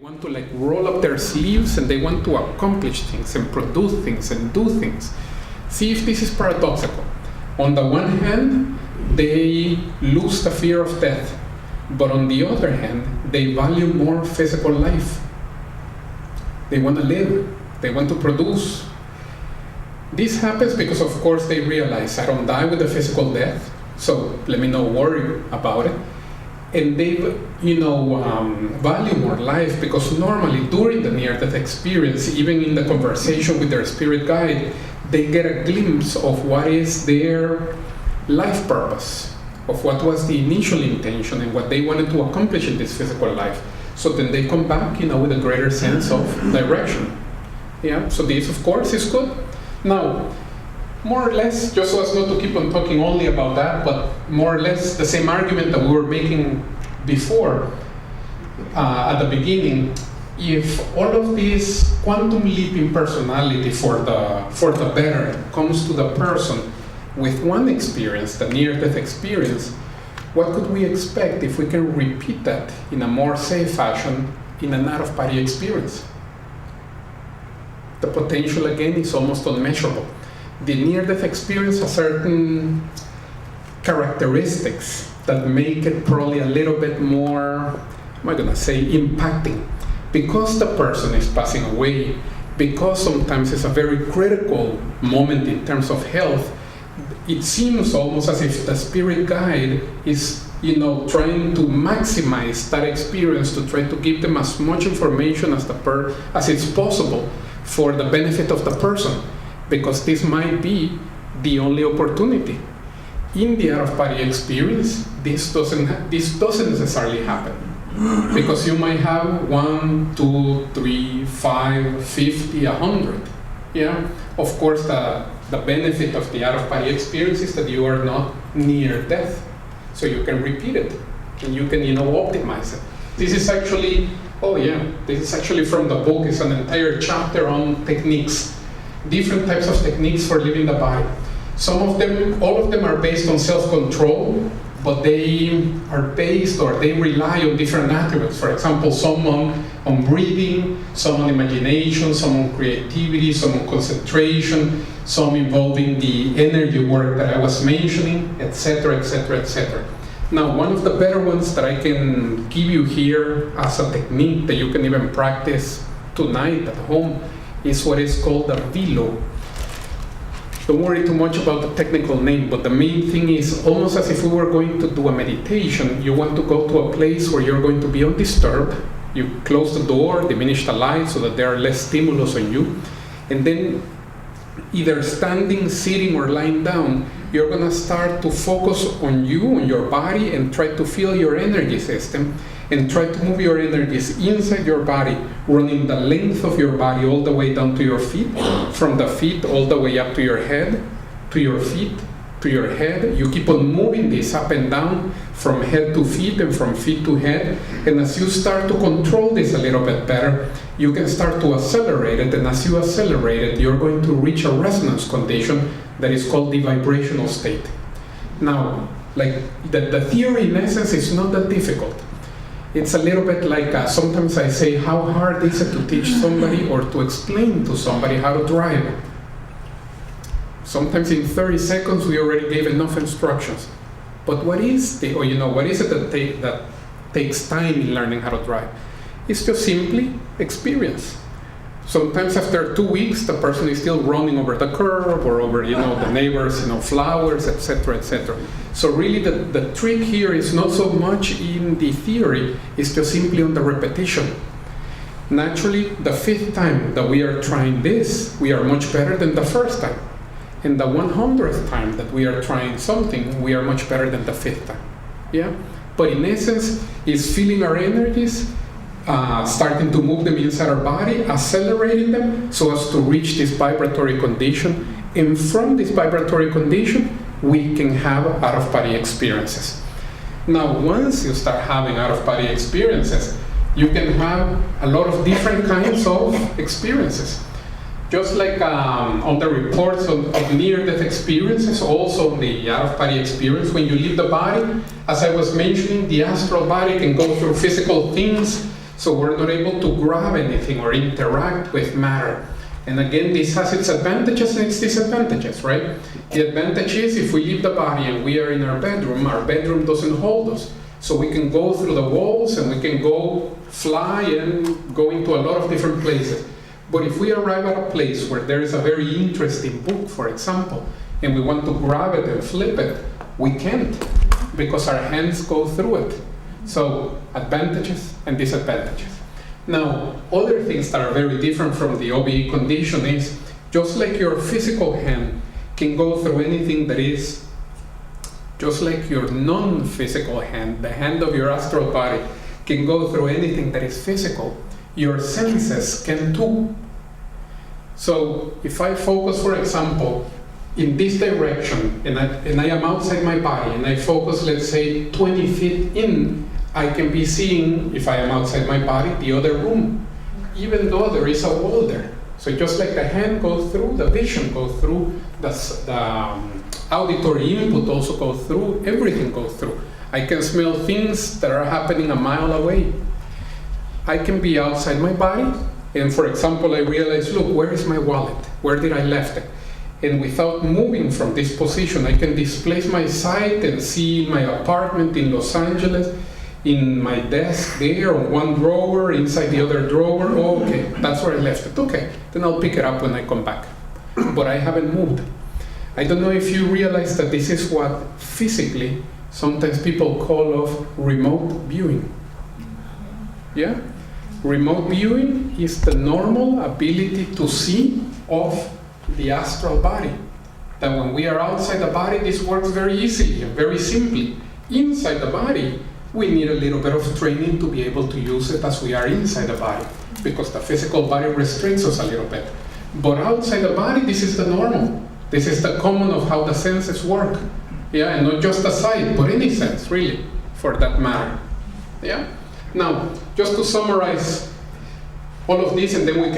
Want to like roll up their sleeves and they want to accomplish things and produce things and do things. See if this is paradoxical. On the one hand, they lose the fear of death, but on the other hand, they value more physical life. They want to live, they want to produce. This happens because of course they realize I don't die with a physical death, so let me not worry about it. And they, value more life because normally during the near-death experience, even in the conversation with their spirit guide, they get a glimpse of what is their life purpose, of what was the initial intention and what they wanted to accomplish in this physical life. So then they come back, with a greater sense of direction. Yeah. So this, of course, is good. Now, more or less, just so as not to keep on talking only about that, but more or less the same argument that we were making before at the beginning. If all of this quantum leap in personality for the better comes to the person with one experience, the near-death experience, what could we expect if we can repeat that in a more safe fashion in an out-of-body experience? The potential, again, is almost unmeasurable. The near-death experience has certain characteristics that make it probably a little bit more, impacting. Because the person is passing away, because sometimes it's a very critical moment in terms of health, it seems almost as if the spirit guide is, trying to maximize that experience to try to give them as much information as it's possible for the benefit of the person. Because this might be the only opportunity. In the out-of-body experience, this doesn't necessarily happen. Because you might have 1, 2, 3, 5, 50, 100. Yeah? Of course, the benefit of the out-of-body experience is that you are not near death. So you can repeat it, and you can, optimize it. This is actually from the book. It's an entire chapter on techniques. Different types of techniques for leaving the body. All of them are based on self-control, but they are based or they rely on different attributes. For example, some on breathing, some on imagination, some on creativity, some on concentration, some involving the energy work that I was mentioning, etc., etc., etc. Now, one of the better ones that I can give you here as a technique that you can even practice tonight at home is what is called a velo. Don't worry too much about the technical name, but the main thing is almost as if we were going to do a meditation. You want to go to a place where you're going to be undisturbed. You close the door, diminish the light so that there are less stimulus on you. And then either standing, sitting, or lying down, you're going to start to focus on you, on your body, and try to feel your energy system. And try to move your energies inside your body, running the length of your body all the way down to your feet, from the feet all the way up to your head, to your feet, to your head. You keep on moving this up and down from head to feet and from feet to head. And as you start to control this a little bit better, you can start to accelerate it. And as you accelerate it, you're going to reach a resonance condition that is called the vibrational state. Now, the theory in essence is not that difficult. It's a little bit like, sometimes I say, how hard is it to teach somebody or to explain to somebody how to drive? Sometimes in 30 seconds we already gave enough instructions. But what is it that takes time in learning how to drive? It's just simply experience. Sometimes after 2 weeks, the person is still running over the curb or over, the neighbors, flowers, etc., etc. So really the trick here is not so much in the theory, it's just simply on the repetition. Naturally, the 5th time that we are trying this, we are much better than the 1st time. And the 100th time that we are trying something, we are much better than the 5th time. Yeah? But in essence, it's feeling our energies, starting to move them inside our body, accelerating them so as to reach this vibratory condition. And from this vibratory condition, we can have out-of-body experiences. Now, once you start having out-of-body experiences, you can have a lot of different kinds of experiences. Just like on the reports of near-death experiences, also the out-of-body experience, when you leave the body, as I was mentioning, the astral body can go through physical things So we're not able to grab anything or interact with matter. And again, this has its advantages and its disadvantages, right? The advantage is if we leave the body and we are in our bedroom doesn't hold us. So we can go through the walls and we can go fly and go into a lot of different places. But if we arrive at a place where there is a very interesting book, for example, and we want to grab it and flip it, we can't because our hands go through it. So advantages and disadvantages. Now, other things that are very different from the OBE condition is just like your physical hand can go through anything that is just like your non-physical hand, the hand of your astral body can go through anything that is physical, your senses can too. So if I focus, for example, in this direction and I am outside my body and I focus, let's say, 20 feet in, I can be seeing, if I am outside my body, the other room, even though there is a wall there. So just like the hand goes through, the vision goes through, the auditory input also goes through, everything goes through. I can smell things that are happening a mile away. I can be outside my body, and for example, I realize, look, where is my wallet? Where did I left it? And without moving from this position, I can displace my sight and see my apartment in Los Angeles, in my desk there, on one drawer, inside the other drawer. Oh, okay, that's where I left it. Okay, then I'll pick it up when I come back. But I haven't moved. I don't know if you realize that this is what physically sometimes people call of remote viewing. Yeah? Remote viewing is the normal ability to see of the astral body. That when we are outside the body, this works very easily and very simply. Inside the body, we need a little bit of training to be able to use it as we are inside the body, because the physical body restricts us a little bit. But outside the body, this is the normal. This is the common of how the senses work. Yeah, and not just the sight, but any sense, really, for that matter. Yeah? Now, just to summarize all of this, and then we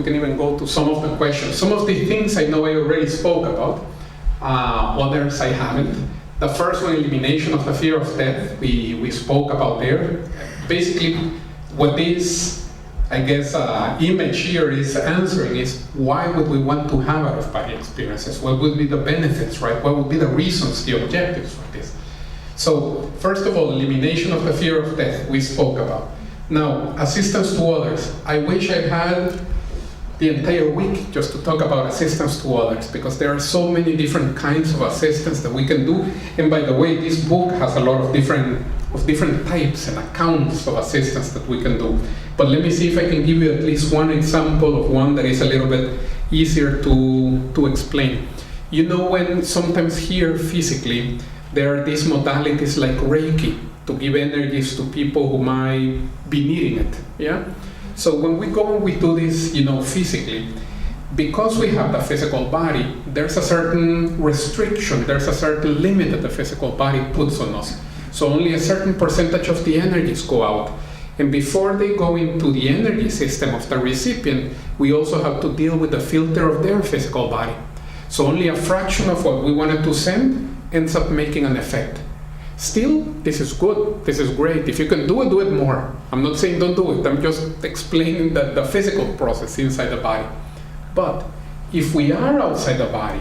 can even go to some of the questions. Some of the things I know I already spoke about, others I haven't. The first one, elimination of the fear of death, we spoke about there. Basically, what this, I guess, image here is answering is, why would we want to have out-of-body experiences? What would be the benefits, right? What would be the reasons, the objectives for this? So, first of all, elimination of the fear of death, we spoke about. Now, assistance to others. I wish I had the entire week just to talk about assistance to others, because there are so many different kinds of assistance that we can do. And by the way, this book has a lot of different types and accounts of assistance that we can do. But let me see if I can give you at least one example of one that is a little bit easier to explain. You know, when sometimes here physically, there are these modalities like Reiki to give energies to people who might be needing it, yeah? So when we go and we do this, you know, physically, because we have the physical body, there's a certain restriction, there's a certain limit that the physical body puts on us. So only a certain percentage of the energies go out. And before they go into the energy system of the recipient, we also have to deal with the filter of their physical body. So only a fraction of what we wanted to send ends up making an effect. Still, this is good, this is great. If you can do it more. I'm not saying don't do it, I'm just explaining the physical process inside the body. But if we are outside the body,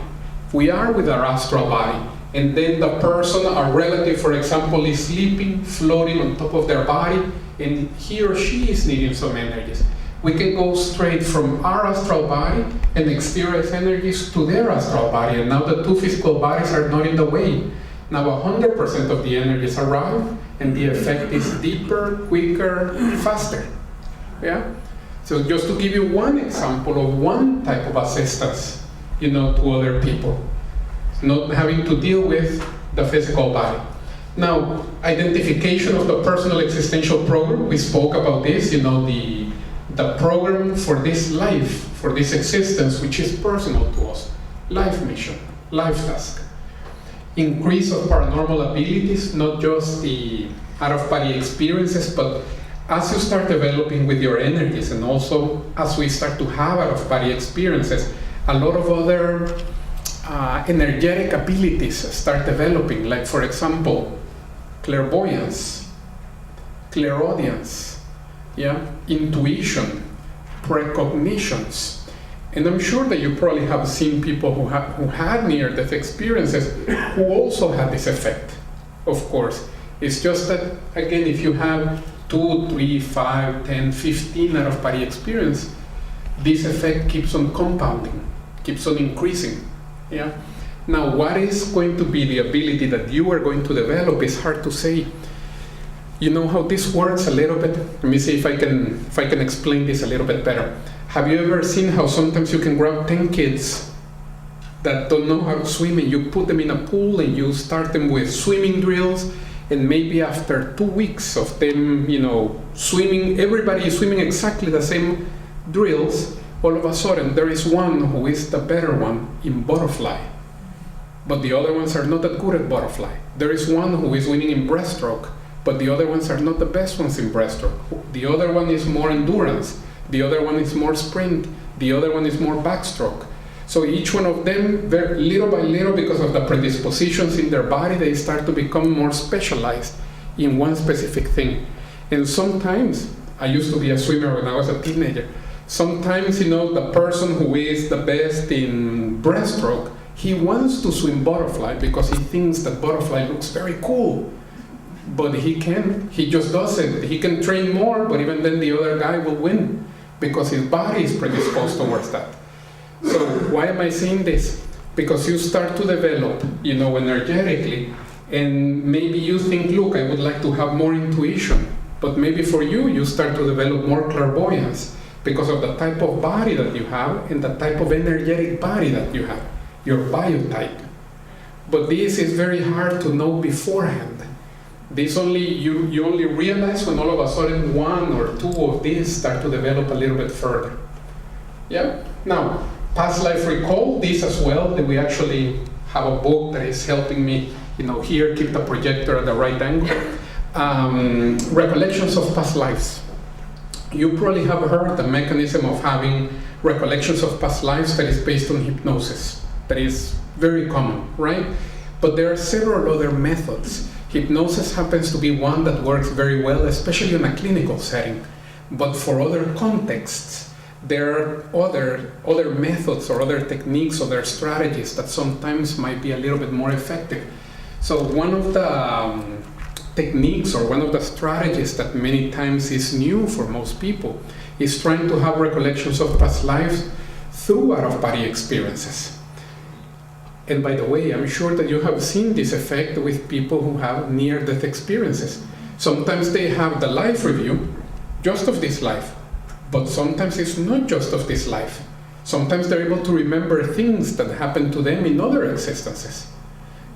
we are with our astral body, and then the person, our relative, for example, is sleeping, floating on top of their body, and he or she is needing some energies. We can go straight from our astral body and experience energies to their astral body, and now the two physical bodies are not in the way. Now 100% of the energies arrive, and the effect is deeper, quicker, faster. Yeah? So just to give you one example of one type of assistance, you know, to other people, not having to deal with the physical body. Now, identification of the personal existential program, we spoke about this, you know, the program for this life, for this existence, which is personal to us. Life mission, life task. Increase of paranormal abilities, not just the out-of-body experiences, but as you start developing with your energies, and also as we start to have out-of-body experiences, a lot of other energetic abilities start developing, like, for example, clairvoyance, clairaudience, yeah, intuition, precognitions. And I'm sure that you probably have seen people who had near-death experiences who also had this effect, of course. It's just that, again, if you have 2, 3, 5, 10, 15 out-of-body experience, this effect keeps on compounding, keeps on increasing. Yeah. Now, what is going to be the ability that you are going to develop is hard to say. You know how this works a little bit? Let me see if I can explain this a little bit better. Have you ever seen how sometimes you can grab 10 kids that don't know how to swim and you put them in a pool and you start them with swimming drills, and maybe after 2 weeks of them, you know, swimming, everybody is swimming exactly the same drills, all of a sudden there is one who is the better one in butterfly, but the other ones are not that good at butterfly. There is one who is winning in breaststroke, but the other ones are not the best ones in breaststroke. The other one is more endurance, the other one is more sprint, the other one is more backstroke. So each one of them, little by little, because of the predispositions in their body, they start to become more specialized in one specific thing. And sometimes, I used to be a swimmer when I was a teenager, sometimes, you know, the person who is the best in breaststroke, he wants to swim butterfly because he thinks that butterfly looks very cool. But he just doesn't. He can train more, but even then the other guy will win because his body is predisposed towards that. So why am I saying this? Because you start to develop, you know, energetically, and maybe you think, look, I would like to have more intuition, but maybe for you, you start to develop more clairvoyance because of the type of body that you have and the type of energetic body that you have, your biotype. But this is very hard to know beforehand. This you only realize when all of a sudden 1 or 2 of these start to develop a little bit further. Yeah. Now, past life recall, this as well, that we actually have a book that is helping me, you know, here, keep the projector at the right angle. Recollections of Past Lives. You probably have heard the mechanism of having recollections of past lives that is based on hypnosis. That is very common, right? But there are several other methods. Hypnosis happens to be one that works very well, especially in a clinical setting. But for other contexts, there are other methods or other techniques, other strategies that sometimes might be a little bit more effective. So one of the techniques or one of the strategies that many times is new for most people is trying to have recollections of past lives through out-of-body experiences. And by the way, I'm sure that you have seen this effect with people who have near-death experiences. Sometimes they have the life review, just of this life, but sometimes it's not just of this life. Sometimes they're able to remember things that happened to them in other existences.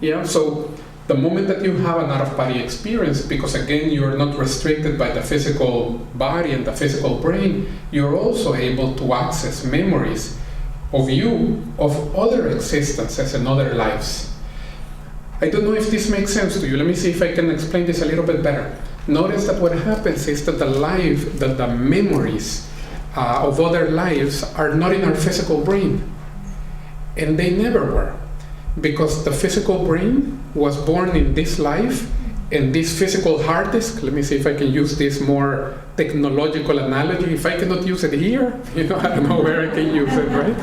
Yeah, so the moment that you have an out-of-body experience, because again, you're not restricted by the physical body and the physical brain, you're also able to access memories of you, of other existences and other lives. I don't know if this makes sense to you. Let me see if I can explain this a little bit better. Notice that what happens is that the memories of other lives are not in our physical brain. And they never were. Because the physical brain was born in this life, and this physical hard disk, let me see if I can use this more technological analogy. If I cannot use it here, you know, I don't know where I can use it, right?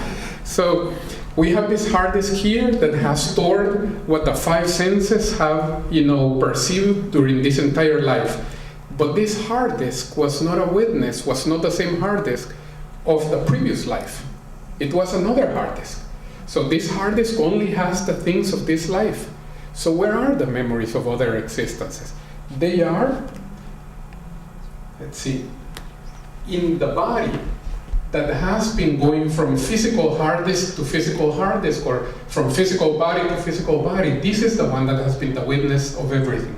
So we have this hard disk here that has stored what the 5 senses have, you know, perceived during this entire life. But this hard disk was not a witness, was not the same hard disk of the previous life. It was another hard disk. So this hard disk only has the things of this life. So where are the memories of other existences? They are, let's see, in the body that has been going from physical hard disk to physical hard disk, or from physical body to physical body. This is the one that has been the witness of everything.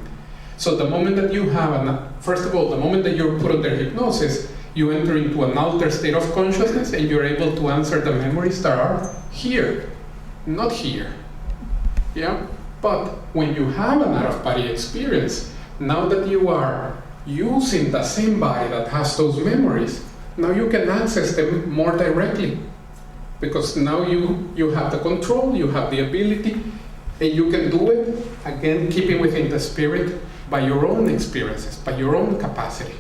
So the moment that you have, first of all, the moment that you're put under hypnosis, you enter into an altered state of consciousness and you're able to answer the memories that are here, not here. Yeah? But when you have an out-of-body experience, now that you are using the same body that has those memories, now you can access them more directly. Because now you have the control, you have the ability, and you can do it, again, keeping within the spirit by your own experiences, by your own capacity.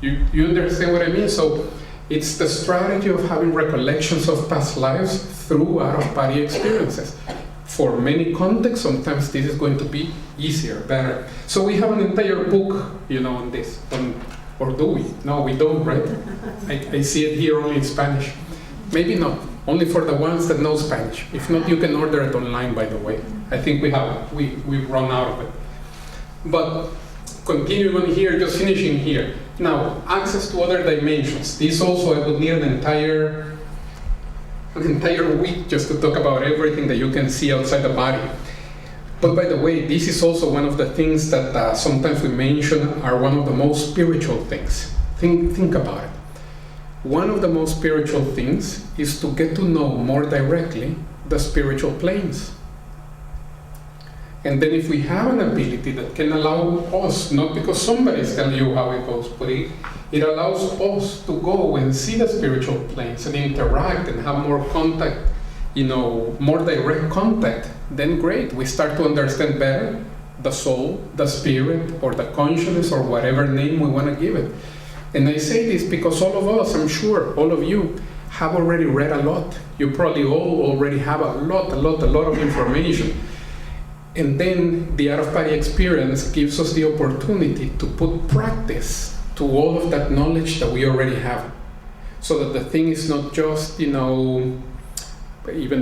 You understand what I mean? So it's the strategy of having recollections of past lives through out-of-body experiences. For many contexts, sometimes this is going to be easier, better. So we have an entire book, on this. Or do we? No, we don't, right? I see it here only in Spanish. Maybe not. Only for the ones that know Spanish. If not, you can order it online, by the way. I think we've run out of it. But continuing on here, just finishing here. Now, access to other dimensions. This also, I would need an entire week just to talk about everything that you can see outside the body. But by the way, this is also one of the things that sometimes we mention are one of the most spiritual things. Think about it. One of the most spiritual things is to get to know more directly the spiritual planes. And then if we have an ability that can allow us, not because somebody is telling you how it goes, but it allows us to go and see the spiritual planes and interact and have more contact, more direct contact, then great. We start to understand better the soul, the spirit, or the consciousness, or whatever name we want to give it. And I say this because all of us, I'm sure, all of you, have already read a lot. You probably all already have a lot of information. And then the out-of-body experience gives us the opportunity to put practice to all of that knowledge that we already have. So that the thing is not just, even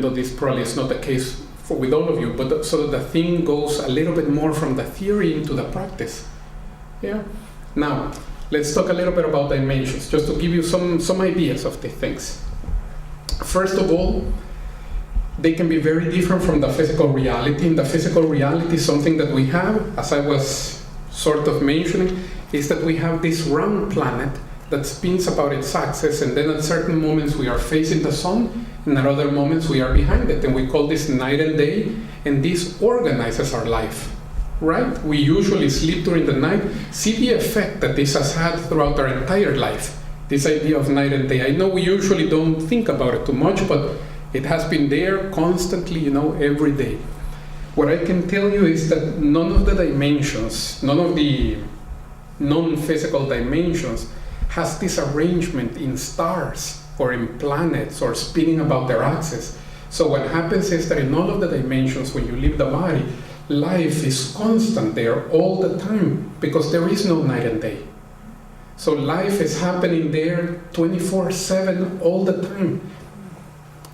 though this probably is not the case with all of you, but so that the thing goes a little bit more from the theory into the practice. Yeah. Now, let's talk a little bit about dimensions, just to give you some ideas of the things. First of all, they can be very different from the physical reality. In the physical reality, something that we have, as I was sort of mentioning, is that we have this round planet that spins about its axis, and then at certain moments we are facing the sun, and at other moments we are behind it, and we call this night and day, and this organizes our life, right? We usually sleep during the night. See the effect that this has had throughout our entire life, this idea of night and day. I know we usually don't think about it too much, but it has been there constantly, every day. What I can tell you is that none of the dimensions, none of the non-physical dimensions has this arrangement in stars or in planets or spinning about their axis. So what happens is that in all of the dimensions, when you leave the body, life is constant there all the time because there is no night and day. So life is happening there 24/7 all the time.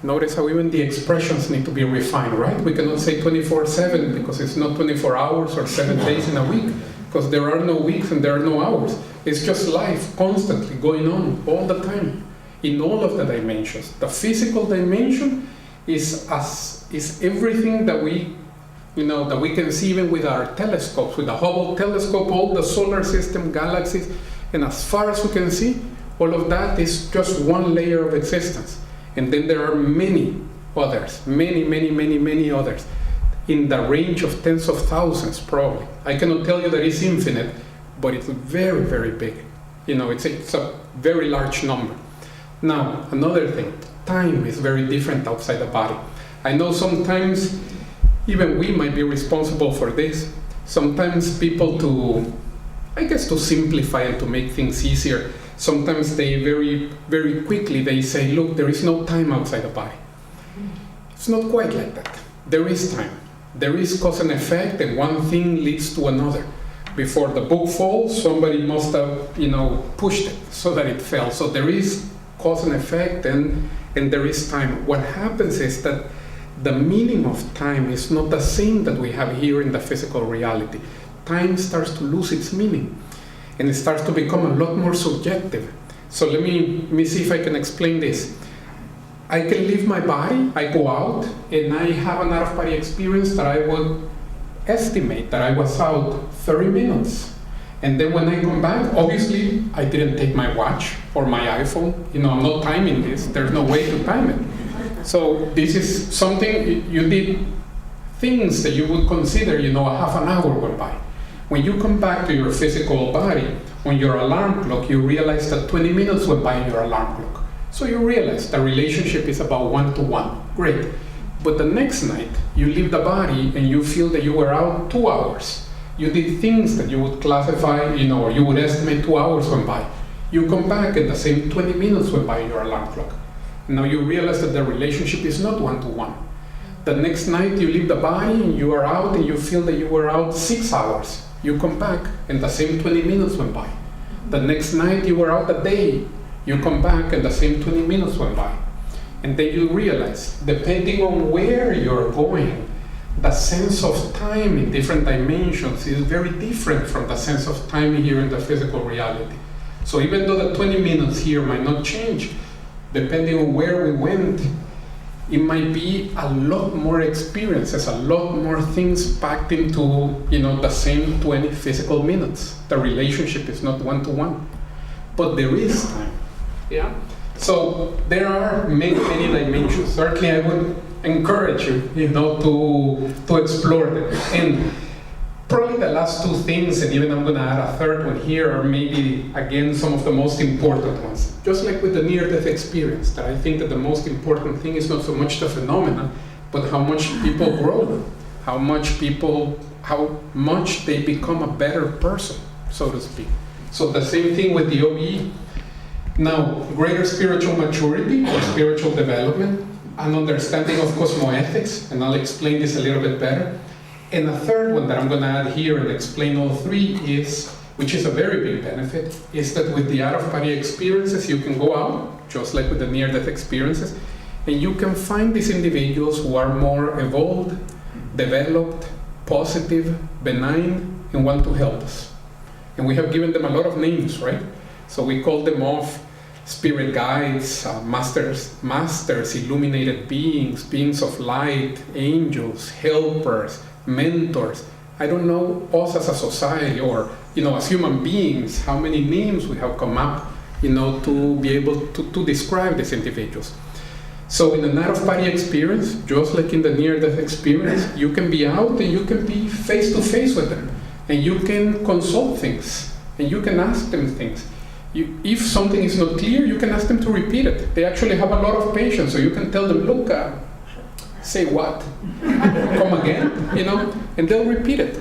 Notice how even the expressions need to be refined, right? We cannot say 24/7 because it's not 24 hours or 7 days in a week, because there are no weeks and there are no hours. It's just life constantly going on all the time in all of the dimensions. The physical dimension is everything that we can see even with our telescopes, with the Hubble telescope, all the solar system, galaxies, and as far as we can see, all of that is just one layer of existence. And then there are many others, many others, in the range of tens of thousands, probably. I cannot tell you that it's infinite, but it's very, very big. It's a very large number. Now, another thing, time is very different outside the body. I know sometimes even we might be responsible for this. Sometimes people, to simplify and to make things easier, sometimes they very, very quickly they say, look, there is no time outside the body. It's not quite like that. There is time. There is cause and effect, and one thing leads to another. Before the book falls, somebody must have, pushed it so that it fell. So there is cause and effect, and there is time. What happens is that the meaning of time is not the same that we have here in the physical reality. Time starts to lose its meaning, and it starts to become a lot more subjective. So let me see if I can explain this. I can leave my body, I go out, and I have an out-of-body experience that I would estimate that I was out 30 minutes. And then when I come back, obviously, I didn't take my watch or my iPhone. I'm not timing this. There's no way to time it. So this is something you did, things that you would consider, a half an hour went by. When you come back to your physical body, on your alarm clock, you realize that 20 minutes went by on your alarm clock. So you realize the relationship is about 1-to-1. Great. But the next night, you leave the body and you feel that you were out 2 hours. You did things that you would classify, or you would estimate 2 hours went by. You come back and the same 20 minutes went by your alarm clock. Now you realize that the relationship is not one-to-one. The next night you leave the body and you are out and you feel that you were out 6 hours. You come back and the same 20 minutes went by. The next night you were out a day. You come back and the same 20 minutes went by. And then you realize, depending on where you're going, the sense of time in different dimensions is very different from the sense of time here in the physical reality. So even though the 20 minutes here might not change, depending on where we went, it might be a lot more experiences, a lot more things packed into, the same 20 physical minutes. The relationship is not one-to-one, but there is time. Yeah. So there are many dimensions. Certainly, I would encourage you, to explore them. And probably the last two things, and even I'm going to add a third one here, are maybe again some of the most important ones. Just like with the near-death experience, that I think that the most important thing is not so much the phenomenon, but how much people grow, how much they become a better person, so to speak. So the same thing with the OBE. Now, greater spiritual maturity or spiritual development, an understanding of cosmoethics, and I'll explain this a little bit better. And a third one that I'm going to add here and explain all three is, which is a very big benefit, is that with the out-of-body experiences, you can go out, just like with the near-death experiences, and you can find these individuals who are more evolved, developed, positive, benign, and want to help us. And we have given them a lot of names, right? So we call them off spirit guides, masters, illuminated beings, beings of light, angels, helpers, mentors. I don't know us as a society or, as human beings, how many names we have come up, to be able to describe these individuals. So in an out-of-body experience, just like in the near-death experience, you can be out and you can be face-to-face with them. And you can consult things, and you can ask them things. If something is not clear, you can ask them to repeat it. They actually have a lot of patience, so you can tell them, look, say what? Come again, and they'll repeat it.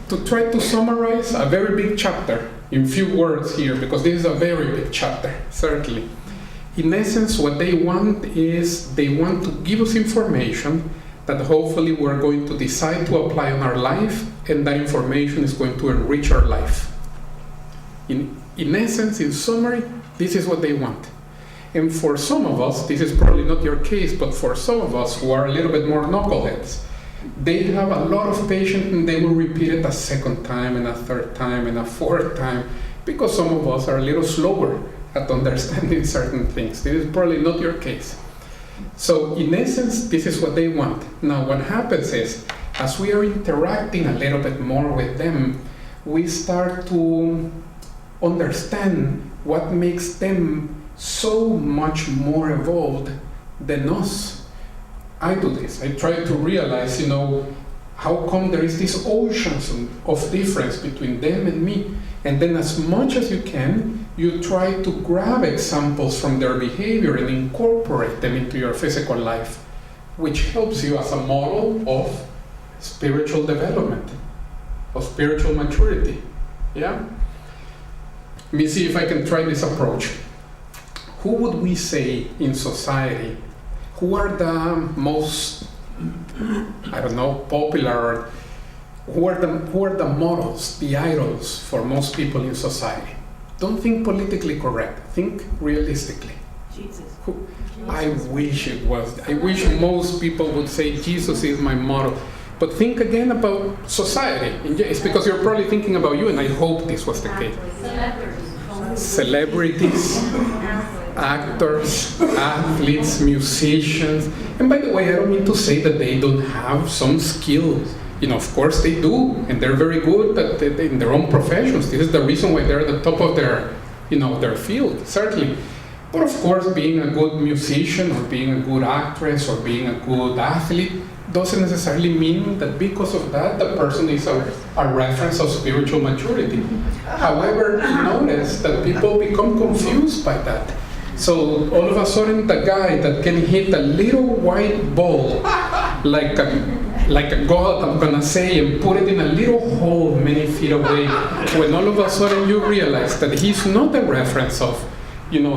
To try to summarize a very big chapter in few words here, because this is a very big chapter, certainly. In essence, what they want is they want to give us information that hopefully we're going to decide to apply on our life, and that information is going to enrich our life. In essence, in summary, this is what they want. And for some of us, this is probably not your case, but for some of us who are a little bit more knuckleheads, they have a lot of patience and they will repeat it a second time and a third time and a fourth time, because some of us are a little slower at understanding certain things. This is probably not your case. So in essence, this is what they want. Now what happens is, as we are interacting a little bit more with them, we start to understand what makes them so much more evolved than us. I do this. I try to realize, how come there is this oceans of difference between them and me? And then as much as you can, you try to grab examples from their behavior and incorporate them into your physical life, which helps you as a model of spiritual development, of spiritual maturity. Yeah? Let me see if I can try this approach. Who would we say in society, who are the most, popular, who are the models, the idols for most people in society? Don't think politically correct, think realistically. Jesus. I wish it was. I wish most people would say Jesus is my model. But think again about society. It's because you're probably thinking about you, and I hope this was the case. Celebrities, actors, athletes, musicians. And by the way, I don't mean to say that they don't have some skills. Of course they do, and they're very good in their own professions. This is the reason why they're at the top of their field, certainly. But of course, being a good musician or being a good actress or being a good athlete doesn't necessarily mean that because of that, the person is a reference of spiritual maturity. However, notice that people become confused by that. So all of a sudden, the guy that can hit a little white ball like a like a God, I'm gonna say, and put it in a little hole many feet away, when all of a sudden you realize that he's not a reference of,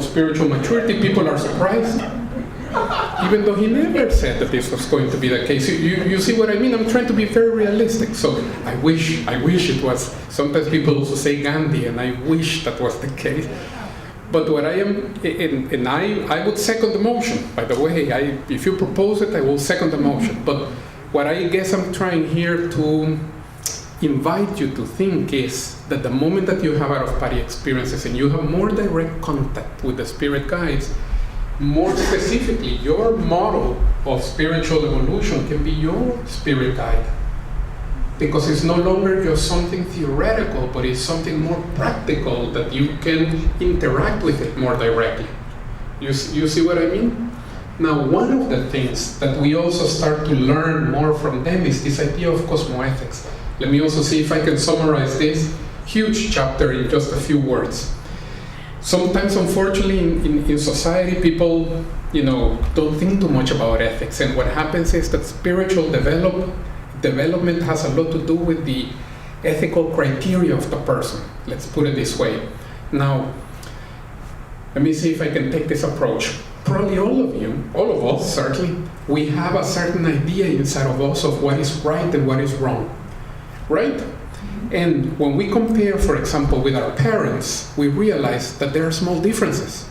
spiritual maturity. People are surprised, even though he never said that this was going to be the case. You see what I mean? I'm trying to be very realistic. So I wish it was. Sometimes people also say Gandhi, and I wish that was the case. But what I am, and I would second the motion, by the way. If you propose it, I will second the motion. But what I guess I'm trying here to invite you to think is that the moment that you have out-of-body experiences and you have more direct contact with the spirit guides, more specifically, your model of spiritual evolution can be your spirit guide. Because it's no longer just something theoretical, but it's something more practical that you can interact with it more directly. You see what I mean? Now, one of the things that we also start to learn more from them is this idea of cosmoethics. Let me also see if I can summarize this huge chapter in just a few words. Sometimes, unfortunately, in society, people, don't think too much about ethics. And what happens is that spiritual development has a lot to do with the ethical criteria of the person. Let's put it this way. Now, let me see if I can take this approach. Probably all of us, certainly, we have a certain idea inside of us of what is right and what is wrong, right? And when we compare, for example, with our parents, we realize that there are small differences.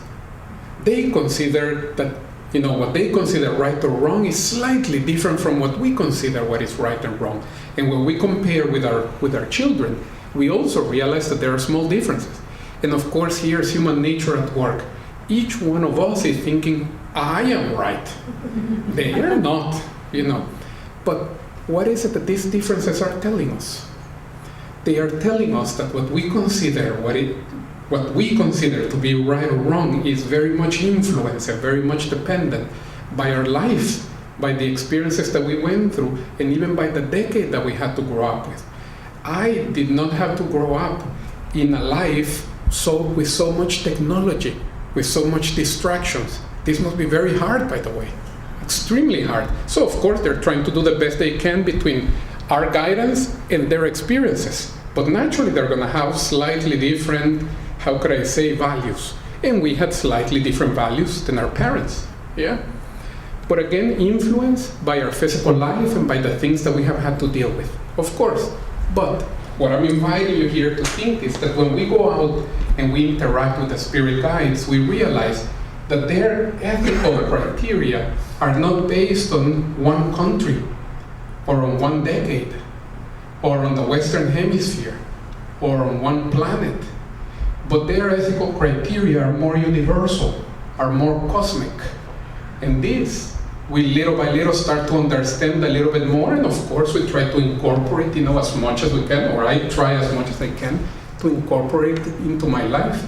They consider that, what they consider right or wrong is slightly different from what we consider what is right and wrong. And when we compare with our children, we also realize that there are small differences. And of course, here's human nature at work. Each one of us is thinking, I am right. They are not, But what is it that these differences are telling us? They are telling us that what we consider to be right or wrong is very much influenced and very much dependent by our life, by the experiences that we went through, and even by the decade that we had to grow up with. I did not have to grow up in a life with so much technology, with so much distractions. This must be very hard, by the way, extremely hard. So of course they're trying to do the best they can between our guidance and their experiences. But naturally they're gonna have slightly different, values. And we had slightly different values than our parents, yeah? But again, influenced by our physical life and by the things that we have had to deal with, of course. But what I'm inviting you here to think is that when we go out and we interact with the spirit guides, we realize that their ethical criteria are not based on one country, or on one decade, or on the Western Hemisphere, or on one planet. But their ethical criteria are more universal, are more cosmic. And this, we little by little start to understand a little bit more, and of course we try to incorporate, as much as we can, or I try as much as I can to incorporate it into my life.